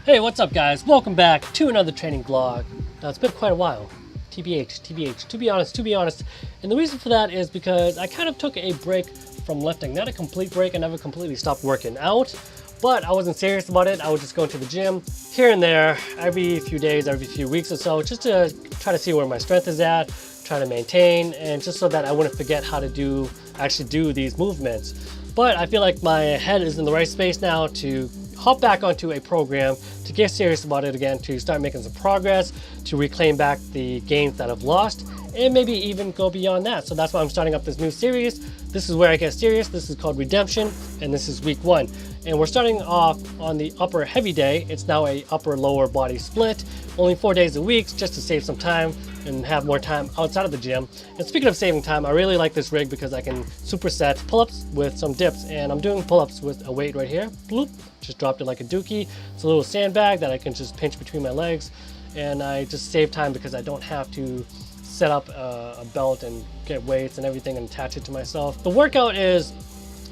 Hey, what's up guys? Welcome back to another training vlog. Now it's been quite a while. TBH, to be honest. And the reason for that is because I kind of took a break from lifting. Not a complete break, I never completely stopped working out, but I wasn't serious about it. I would just go to the gym here and there every few days, every few weeks or so, just to try to see where my strength is at, try to maintain, and just so that I wouldn't forget how to actually do these movements. But I feel like my head is in the right space now to hop back onto a program, to get serious about it again, to start making some progress, to reclaim back the gains that I've lost, and maybe even go beyond that. So that's why I'm starting up this new series. This is where I get serious. This is called Redemption, and this is week 1. And we're starting off on the upper heavy day. It's now a upper lower body split, only 4 days a week, just to save some time and have more time outside of the gym. And speaking of saving time, I really like this rig because I can superset pull-ups with some dips, and I'm doing pull-ups with a weight right here. Bloop, just dropped it like a dookie. It's a little sandbag that I can just pinch between my legs, and I just save time because I don't have to set up a belt and get weights and everything and attach it to myself. The workout is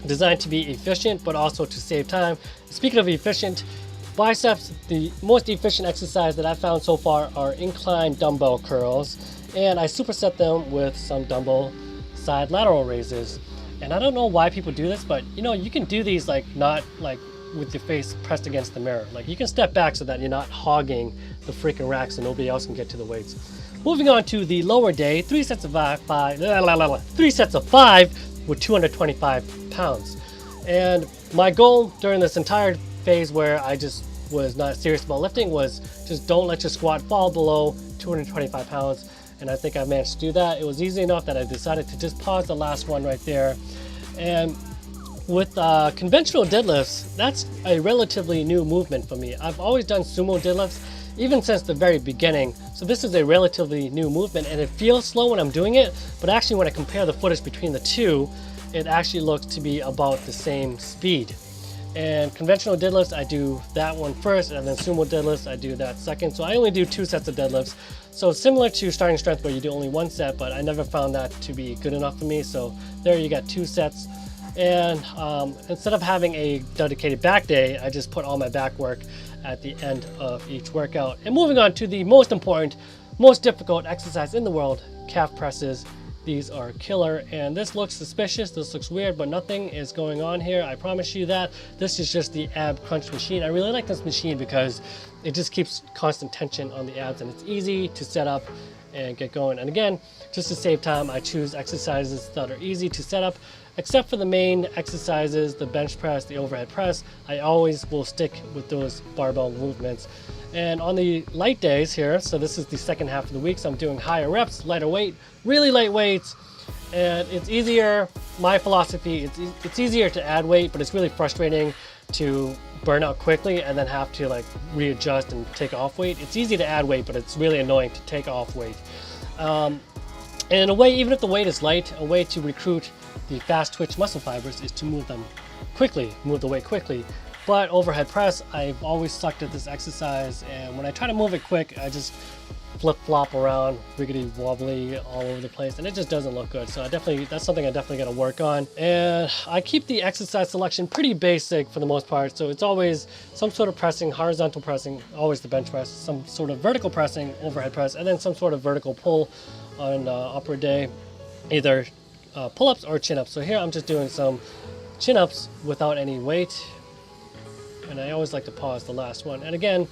designed to be efficient, but also to save time. Speaking of efficient, biceps, the most efficient exercise that I've found so far are incline dumbbell curls, and I superset them with some dumbbell side lateral raises. And I don't know why people do this, but you know, you can do these not with your face pressed against the mirror. Like, you can step back so that you're not hogging the freaking rack so nobody else can get to the weights. Moving on to the lower day, 3 sets of 5 with 225 pounds. And my goal during this entire phase where I just was not serious about lifting was just don't let your squat fall below 225 pounds. And I think I managed to do that. It was easy enough that I decided to just pause the last one right there. And with conventional deadlifts, that's a relatively new movement for me. I've always done sumo deadlifts, even since the very beginning. So this is a relatively new movement, and it feels slow when I'm doing it, but actually when I compare the footage between the two, it actually looks to be about the same speed. And conventional deadlifts, I do that one first, and then sumo deadlifts, I do that second. So I only do 2 sets of deadlifts. So similar to starting strength where you do only 1 set, but I never found that to be good enough for me. So there you got 2 sets. And instead of having a dedicated back day, I just put all my back work at the end of each workout. And moving on to the most important, most difficult exercise in the world, calf presses. These are killer, and this looks suspicious, this looks weird, but nothing is going on here. I promise you that. This is just the ab crunch machine. I really like this machine because it just keeps constant tension on the abs, and it's easy to set up and get going. And again, just to save time, I choose exercises that are easy to set up, except for the main exercises, the bench press, the overhead press. I always will stick with those barbell movements. And on the light days here, so this is the second half of the week, so I'm doing higher reps, lighter weight, really light weights, and it's easier. My philosophy, it's easier to add weight, but it's really frustrating to burn out quickly and then have to readjust and take off weight. It's easy to add weight, but it's really annoying to take off weight. And in a way, even if the weight is light, a way to recruit the fast twitch muscle fibers is to move them quickly, move the weight quickly. But overhead press, I've always sucked at this exercise, and when I try to move it quick, I just flip-flop around, wiggity wobbly all over the place, and it just doesn't look good. So that's something I definitely got to work on. And I keep the exercise selection pretty basic for the most part. So it's always some sort of pressing, horizontal pressing, always the bench press, some sort of vertical pressing, overhead press, and then some sort of vertical pull on upper day, either pull-ups or chin-ups. So here I'm just doing some chin-ups without any weight. And I always like to pause the last one. And again,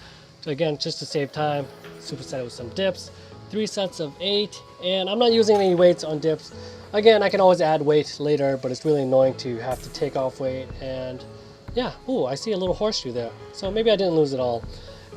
just to save time, superset it with some dips. 3 sets of 8, and I'm not using any weights on dips. Again, I can always add weight later, but it's really annoying to have to take off weight. And yeah, ooh, I see a little horseshoe there. So maybe I didn't lose it all.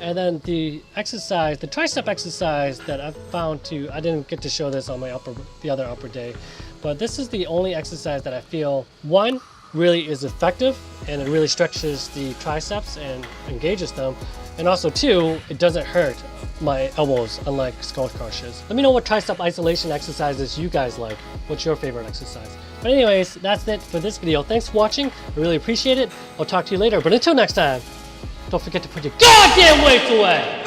And then the exercise, the tricep exercise that I've found I didn't get to show this on the other upper day, but this is the only exercise that I feel, one, really is effective, and it really stretches the triceps and engages them. And also 2, it doesn't hurt my elbows, unlike skull crushes. Let me know what tricep isolation exercises you guys like. What's your favorite exercise? But anyways, that's it for this video. Thanks for watching. I really appreciate it. I'll talk to you later. But until next time, don't forget to put your goddamn weights away.